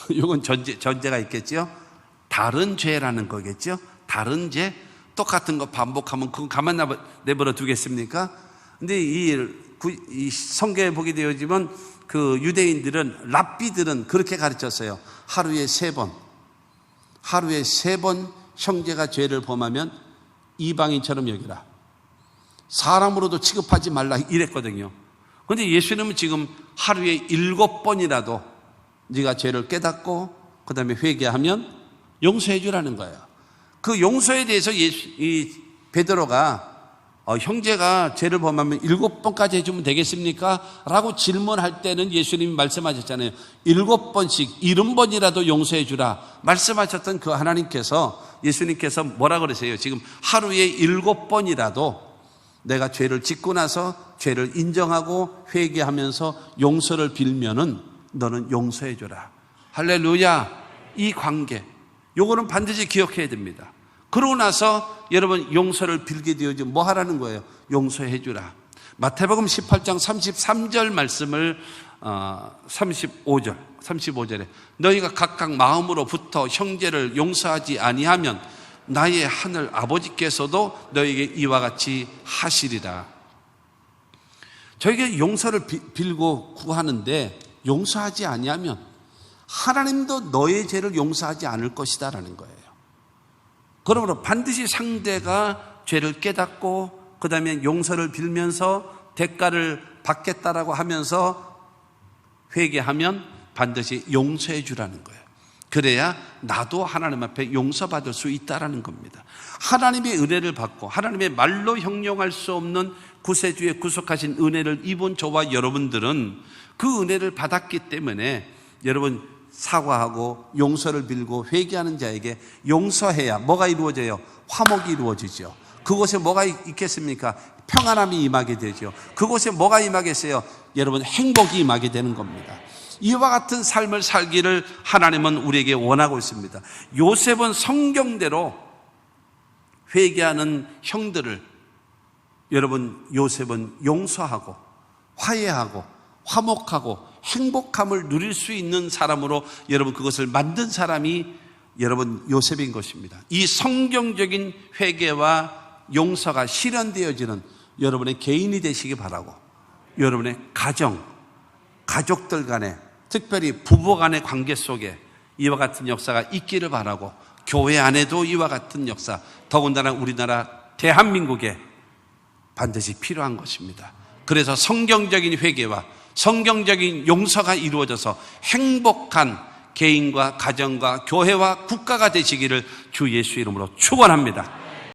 [SPEAKER 1] 이건 전제가 있겠죠. 다른 죄라는 거겠죠. 다른 죄, 똑같은 거 반복하면 그건 가만 내버려 두겠습니까? 근데 이 성경에 보게 되어지면 그 유대인들은, 랍비들은 그렇게 가르쳤어요. 하루에 3번 형제가 죄를 범하면 이방인처럼 여기라. 사람으로도 취급하지 말라 이랬거든요. 그런데 예수님은 지금 하루에 7번이라도 네가 죄를 깨닫고 그 다음에 회개하면 용서해 주라는 거예요. 그 용서에 대해서 베드로가 형제가 죄를 범하면 7번까지 해주면 되겠습니까? 라고 질문할 때는 예수님이 말씀하셨잖아요. 7번씩 70번이라도 용서해 주라 말씀하셨던 그 하나님께서, 예수님께서 뭐라 그러세요? 지금 하루에 7번이라도 내가 죄를 짓고 나서 죄를 인정하고 회개하면서 용서를 빌면은 너는 용서해 주라. 할렐루야. 이 관계, 요거는 반드시 기억해야 됩니다. 그러고 나서 여러분 용서를 빌게 되어지면 뭐 하라는 거예요? 용서해 주라. 마태복음 18장 33절 말씀을 35절에 너희가 각각 마음으로부터 형제를 용서하지 아니하면 나의 하늘 아버지께서도 너희에게 이와 같이 하시리라. 저에게 용서를 빌고 구하는데 용서하지 아니하면 하나님도 너의 죄를 용서하지 않을 것이다 라는 거예요. 그러므로 반드시 상대가 죄를 깨닫고 그 다음에 용서를 빌면서 대가를 받겠다라고 하면서 회개하면 반드시 용서해 주라는 거예요. 그래야 나도 하나님 앞에 용서받을 수 있다라는 겁니다. 하나님의 은혜를 받고 하나님의 말로 형용할 수 없는 구세주의 구속하신 은혜를 입은 저와 여러분들은 그 은혜를 받았기 때문에 여러분 사과하고 용서를 빌고 회개하는 자에게 용서해야 뭐가 이루어져요? 화목이 이루어지죠. 그곳에 뭐가 있겠습니까? 평안함이 임하게 되죠. 그곳에 뭐가 임하겠어요? 여러분 행복이 임하게 되는 겁니다. 이와 같은 삶을 살기를 하나님은 우리에게 원하고 있습니다. 요셉은 성경대로 회개하는 형들을, 여러분 요셉은 용서하고 화해하고 화목하고 행복함을 누릴 수 있는 사람으로 여러분 그것을 만든 사람이 여러분 요셉인 것입니다. 이 성경적인 회개와 용서가 실현되어지는 여러분의 개인이 되시기 바라고, 여러분의 가족들 간에, 특별히 부부 간의 관계 속에 이와 같은 역사가 있기를 바라고, 교회 안에도 이와 같은 역사, 더군다나 우리나라 대한민국에 반드시 필요한 것입니다. 그래서 성경적인 회개와 성경적인 용서가 이루어져서 행복한 개인과 가정과 교회와 국가가 되시기를 주 예수 이름으로 축원합니다.